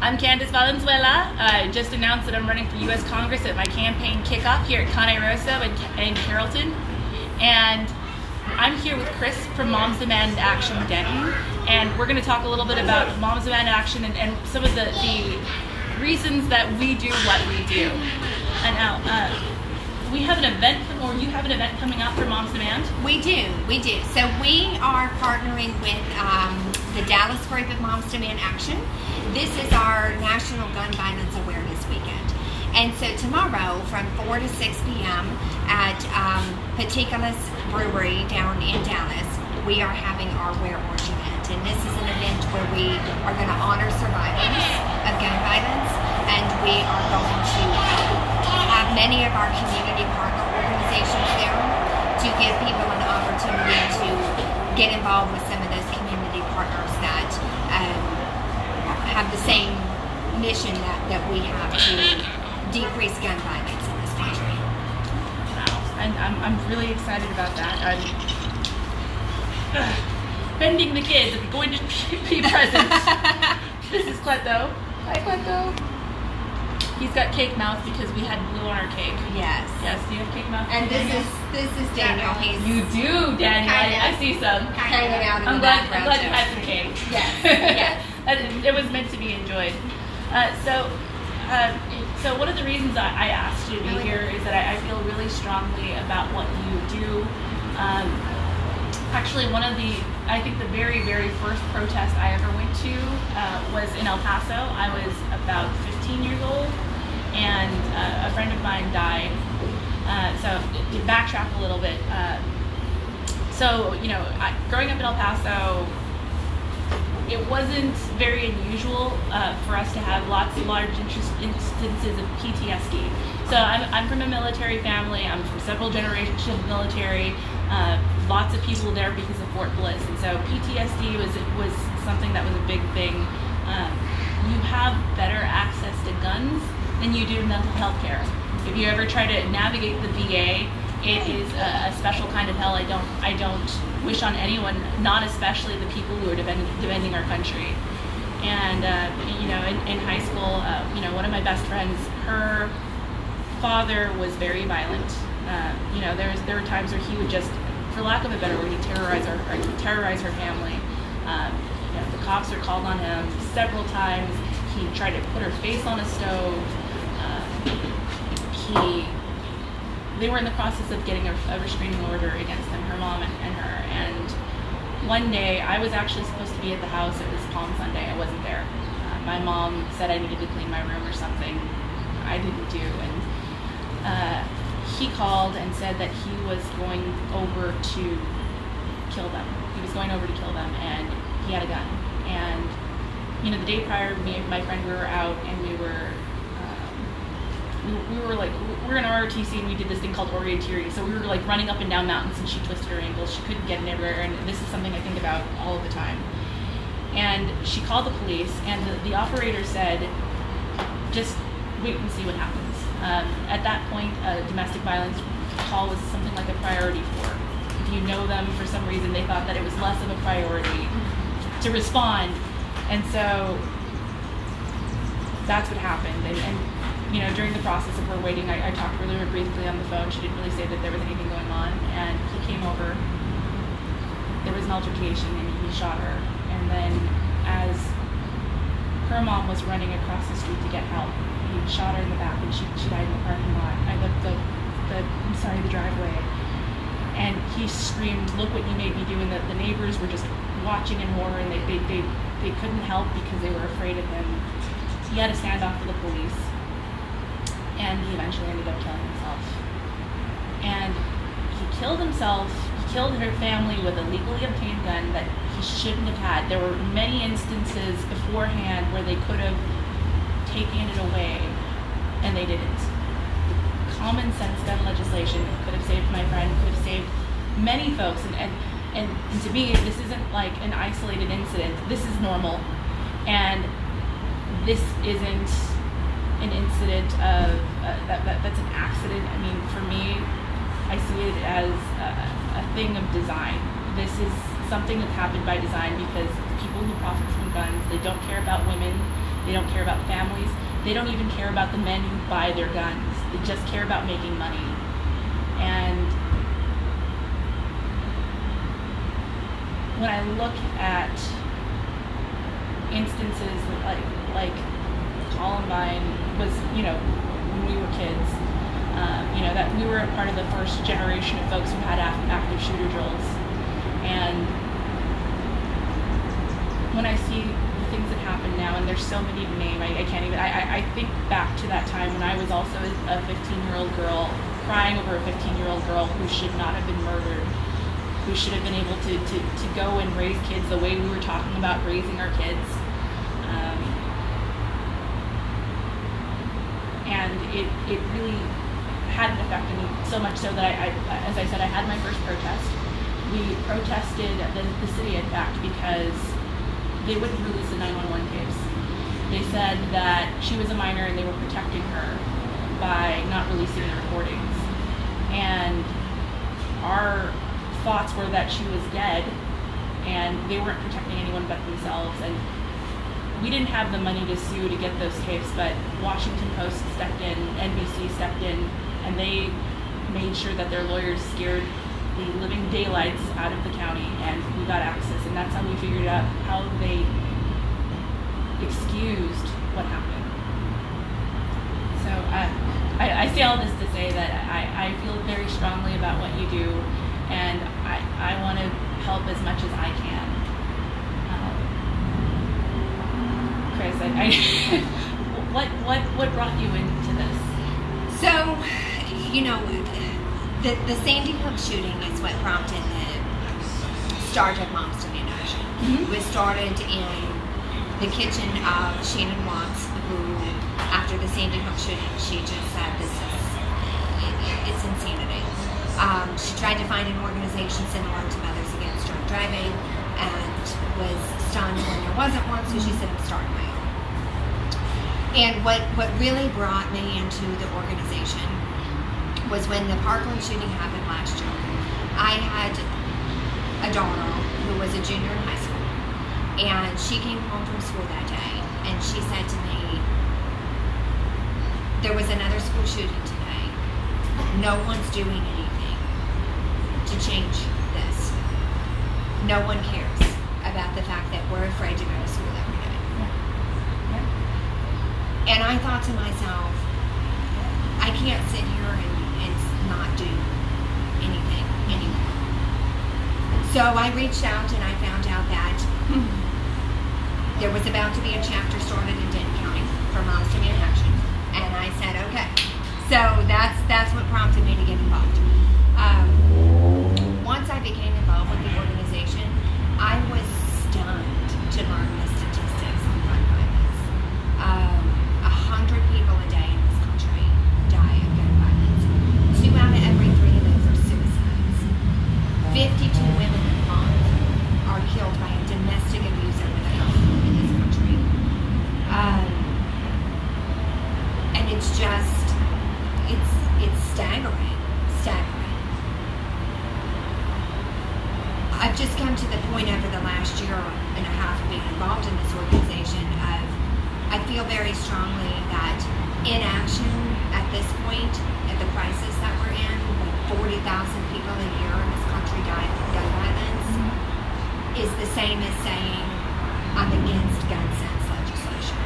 I'm Candace Valenzuela. I just announced that I'm running for U.S. Congress at my campaign kickoff here at Cane Rosa in Carrollton. And I'm here with Chris from Moms Demand Action Denton. And we're going to talk a little bit about Moms Demand Action and some of the reasons that we do what we do. And now, we have an event, or you have an event coming up for Moms Demand? We do. So we are partnering with the Dallas group of Moms Demand Action. This is our National Gun Violence Awareness Weekend. And so tomorrow from 4 to 6 p.m. at Particulars Brewery down in Dallas, we are having our Wear Orange event. And this is an event where we are going to honor survivors of gun violence, and we are going to have many of our community partner organizations there to give people an opportunity to get involved with some of those community partners that have the same mission that we have to decrease gun violence in this country. Wow, and I'm really excited about that. I'm bending the kids and going to be present. This is Cleto. Hi, Cleto. He's got cake mouth because we had glue on our cake. Yes. Yes, do you have cake mouth? And this is Daniel. You do, Daniel. I see some. Hanging out in I'm the glad background. you had some cake. Yes. Yes. It was meant to be enjoyed. So one of the reasons I asked you to be here is that I feel really strongly about what you do. Actually, I think the very, very first protest I ever went to was in El Paso. I was about 15 years old, and a friend of mine died. So to backtrack a little bit. Growing up in El Paso, it wasn't very unusual for us to have large instances of PTSD. So I'm from a military family. I'm from several generations of military. Lots of people there because of Fort Bliss, and so PTSD was something that was a big thing. You have better access to guns than you do mental health care. If you ever try to navigate the VA, it is a special kind of hell. I don't wish on anyone, not especially the people who are defending our country. And in high school, one of my best friends, her father was very violent. There were times where he would just, for lack of a better word, he'd terrorize her family. The cops were called on him several times. He tried to put her face on a stove. They were in the process of getting a restraining order against him, her mom and her. And one day, I was actually supposed to be at the house. It was Palm Sunday. I wasn't there. My mom said I needed to clean my room or something. I didn't do, and he called and said that he was going over to kill them. He was going over to kill them, and he had a gun. And the day prior, me and my friend, we were out, and we were in ROTC, and we did this thing called orienteering. So we were like running up and down mountains, and she twisted her ankles. She couldn't get anywhere, and this is something I think about all of the time. And she called the police, and the operator said, just wait and see what happens. At that point, a domestic violence call was something like a priority for. If you know them for some reason, they thought that it was less of a priority to respond. And so that's what happened. And during the process of her waiting, I talked really briefly on the phone. She didn't really say that there was anything going on. And he came over. There was an altercation, and he shot her. And then as her mom was running across the street to get help, he shot her in the back, and she died in the parking lot. The driveway. And he screamed, "Look what you made me do!" And the neighbors were just watching in horror, and they couldn't help because they were afraid of him. He had a standoff with the police, and he eventually ended up killing himself. And he killed himself. He killed her family with a legally obtained gun that he shouldn't have had. There were many instances beforehand where they could have taken it away, and they didn't. Common sense gun legislation could have saved my friend, could have saved many folks, and to me, this isn't like an isolated incident. This is normal, and this isn't an incident of that's an accident. I mean, for me, I see it as a thing of design. This is something that's happened by design because people who profit from guns, they don't care about women, They don't care about families. They don't even care about the men who buy their guns. They just care about making money. And when I look at instances like Columbine was, when we were kids, that we were a part of the first generation of folks who had active shooter drills. And when I see the things that happen now, and there's so many to name, I can't even, I think back to that time when I was also a 15-year-old girl, crying over a 15-year-old girl who should not have been murdered, who should have been able to go and raise kids the way we were talking about raising our kids. And it really had an effect on me, so much so that I as I said, I had my first protest. We protested the city, in fact, because they wouldn't release the 911 tapes. They said that she was a minor and they were protecting her by not releasing the recordings. And our thoughts were that she was dead and they weren't protecting anyone but themselves. And we didn't have the money to sue to get those tapes, but Washington Post stepped in, NBC stepped in, and they made sure that their lawyers scared the living daylights out of the county, and we got access. And that's how we figured out how they excused what happened. So I say all this to say that I feel very strongly about what you do, and I want to help as much as I can. Chris, what brought you into this? So, the Sandy Hook shooting is what prompted the start of Moms Demand Action. Mm-hmm. It was started in the kitchen of Shannon Watts, who, after the Sandy Hook shooting, she just said, it's insanity. She tried to find an organization similar to Mothers Against Drunk Driving and was stunned when there wasn't one, so she said, I'm starting my own. And what really brought me into the organization was when the Parkland shooting happened last year. I had a daughter who was a junior in high school, and she came home from school that day, and she said to me, there was another school shooting today. No one's doing anything to change this. No one cares about the fact that we're afraid to go to school every day. And I thought to myself, I can't sit here and not do anything anymore. So I reached out and I found out that there was about to be a chapter started in Denton County for Moms Demand Action. And I said, okay. So that's what prompted me to get involved. Once I became involved with the organization, I was stunned to learn the statistics on gun violence. 100 people a day in this country die of gun violence. 2 out of every 3 of those are suicides. 52 women a month are killed by a domestic abuser with a home in this country. And it's just, it's staggering. I've just come to the point over the last year and a half of being involved in this organization of, I feel very strongly that inaction at this point, at the crisis that we're in, when 40,000 people a year in this country die from gun violence, is the same as saying, I'm against gun sense legislation.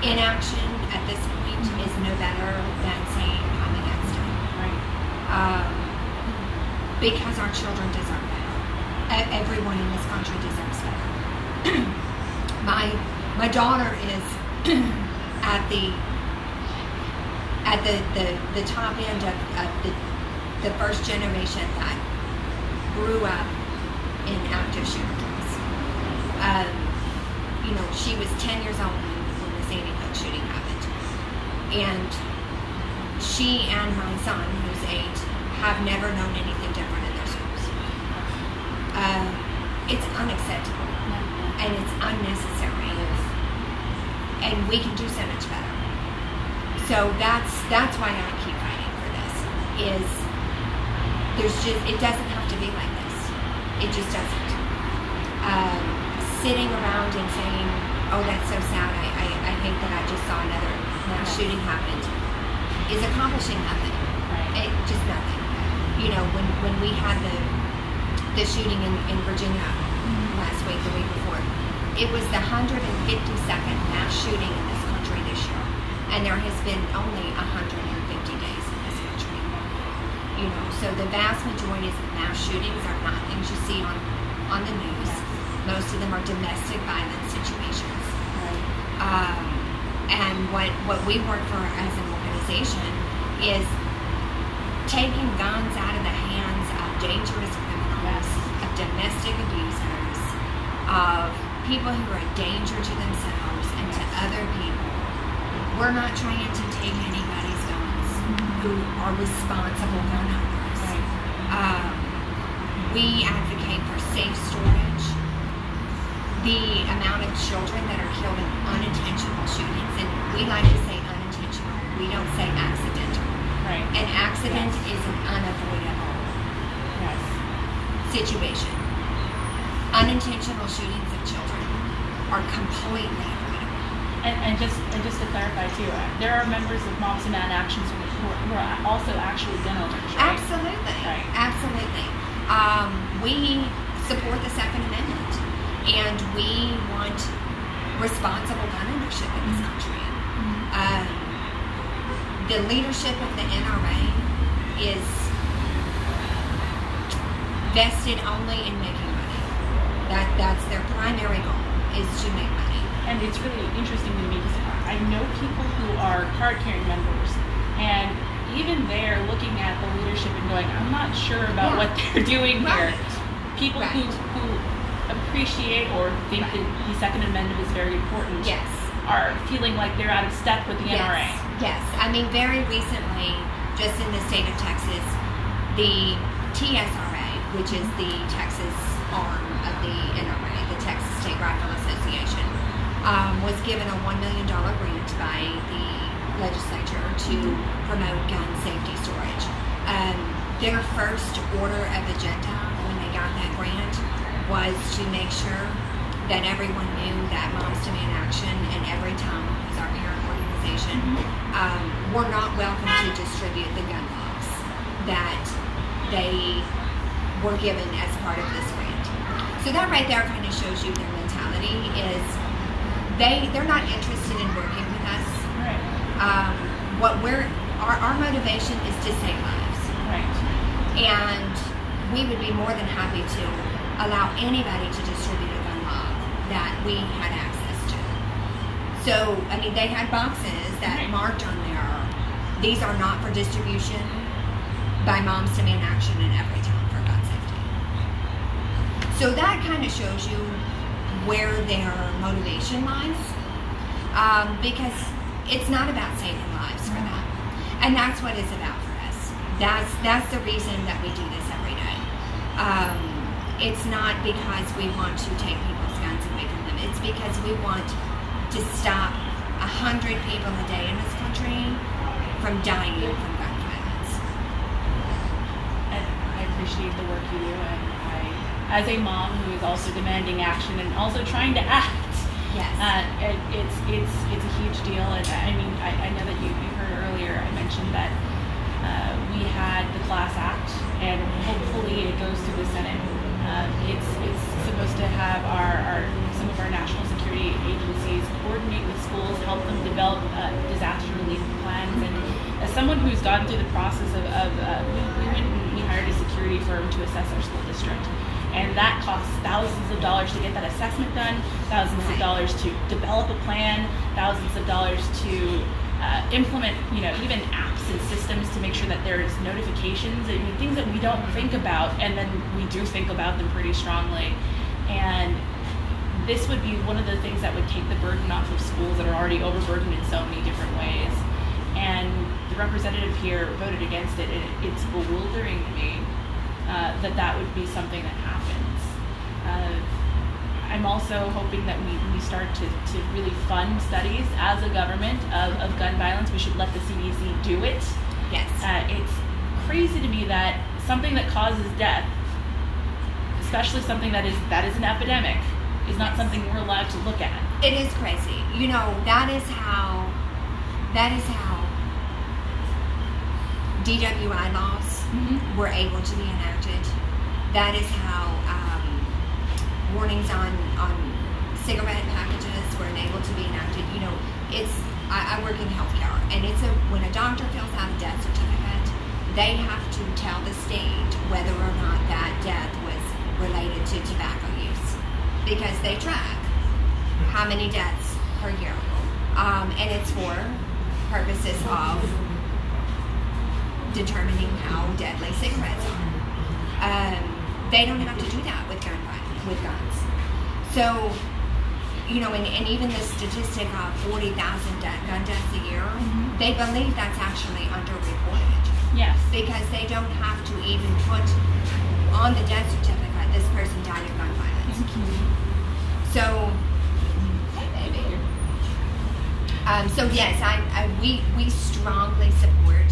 Inaction at this point is no better than saying, I'm against it. Right. Because our children deserve better. Everyone in this country deserves better. My daughter is at the top end of the first generation that grew up in active shooter drills. She was 10 years old when the Sandy Hook shooting happened, and she and my son, who's 8, have never known anything different in their schools. It's unacceptable and it's unnecessary, and we can do so much better. So that's why I keep fighting for this. It doesn't have to be like this. It just doesn't. sitting around and saying, oh, that's so sad, I hate that I just saw another mass shooting happen, is accomplishing nothing. Right. Just nothing. You know, when we had the shooting in Virginia last week, the week before, it was the 152nd mass shooting in this country this year. And there has been only 150 days in this country. You know, so the vast majority of mass shootings are not things you see on the news. Yes. Most of them are domestic violence situations. Right. And what we work for as an organization is taking guns out of the hands of dangerous criminals, of domestic abusers, of people who are a danger to themselves and to other people. We're not trying to take anybody's guns who are responsible gun owners. Right. We advocate for safe storage. The amount of children that are killed in unintentional shootings, and we like to say unintentional, we don't say accidental. Right. An accident is an unavoidable situation. Unintentional shootings of children are completely avoidable. And just to clarify too, there are members of Moms Demand Action who are also actually gun owners, right? Absolutely. Right. Absolutely. We support the Second Amendment, and we want responsible gun ownership in this country. The leadership of the NRA is vested only in making money. That's their primary goal, is to make money. And it's really interesting to me because I know people who are card-carrying members, and even they're looking at the leadership and going, I'm not sure about what they're doing here. People who appreciate or think that the Second Amendment is very important are feeling like they're out of step with the NRA. Yes. I mean, very recently, just in the state of Texas, the TSRA, which is the Texas arm of the NRA, the Texas State Rifle Association, was given a $1 million grant by the legislature to promote gun safety storage. Their first order of agenda when they got that grant was to make sure that everyone knew that Moms Demand Action and Every Tongue, who's our parent organization, were not welcome to distribute the gun laws that they were given as part of this grant. So that right there kind of shows you their mentality is they're not interested in working with us. Right. Our motivation is to save lives. Right. And we would be more than happy to allow anybody to distribute a gun law that we had access to. So, I mean, they had boxes that marked on there, these are not for distribution by Moms Demand Action and Every Tongue for gun safety. So that kind of shows you where their motivation lies, because it's not about saving lives for them. And that's what it's about for us. That's the reason that we do this every day. It's not because we want to take people's guns away from them. It's because we want to stop 100 people a day in this country from dying from gun violence. And I appreciate the work you do, and as a mom who is also demanding action and also trying to act, it's a huge deal. And I mean, I know that you heard earlier, I mentioned that we had the Class Act, and hopefully it goes through the Senate. It's supposed to have some of our national security agencies coordinate with schools, help them develop disaster relief plans. And as someone who's gone through the process we went and we hired a security firm to assess our school district. And that costs thousands of dollars to get that assessment done, thousands of dollars to develop a plan, thousands of dollars to implement, even apps and systems to make sure that there's notifications and things that we don't think about, and then we do think about them pretty strongly. And this would be one of the things that would take the burden off of schools that are already overburdened in so many different ways. And the representative here voted against it, and it's bewildering to me that would be something that happens. I'm also hoping that we start to really fund studies as a government of gun violence. We should let the CDC do it. Yes. It's crazy to me that something that causes death, especially something that is an epidemic, is not something we're allowed to look at. It is crazy. You know, that is how DWI laws were able to be enacted. That is how warnings on cigarette packages were enabled to be enacted. You know, I work in healthcare, and when a doctor fills out a death certificate, they have to tell the state whether or not that death was related to tobacco use, because they track how many deaths per year, and it's for purposes of determining how deadly cigarettes are. They don't have to do that with guns. So, you know, and even the statistic of 40,000 gun deaths a year, they believe that's actually underreported. Yes. Because they don't have to even put on the death certificate, this person died of gun violence. So, hey baby. So yes, we strongly support.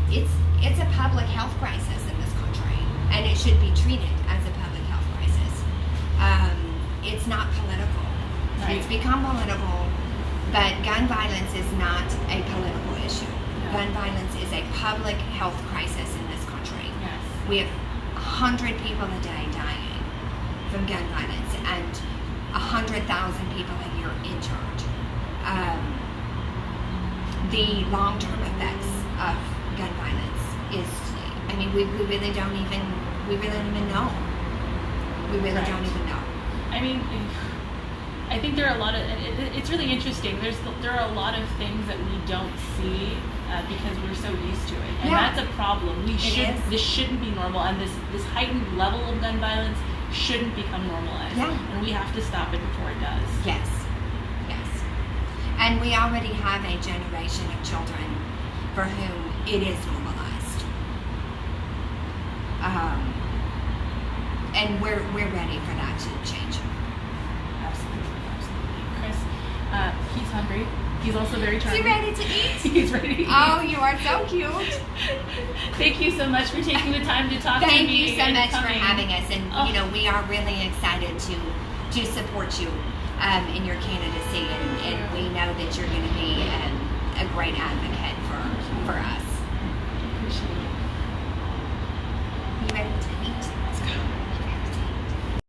It's a public health crisis in this country, and it should be treated as a public health crisis. It's not political. Right. It's become political, but gun violence is not a political issue. No. Gun violence is a public health crisis in this country. Yes. We have 100 people a day dying from gun violence, and 100,000 people a year injured. The long-term effects of gun violence is, I mean, we really don't even know. We really Right. don't even know. I mean, I think there are a lot of, it's really interesting. There are a lot of things that we don't see because we're so used to it, and that's a problem. This shouldn't be normal, and this heightened level of gun violence shouldn't become normalized. Yeah. And we have to stop it before it does. Yes. And we already have a generation of children for whom it is normalized. And we're ready for that to change. Absolutely. Chris, he's hungry. He's also very Is charming. he ready to eat? He's ready to eat. Oh, you are so cute. Thank you so much for taking the time to talk to me. Thank you so and much for coming. having us. And, Oh. you know, we are really excited to support you in your candidacy. And we know that you're going to be a great advocate for us. Appreciate it.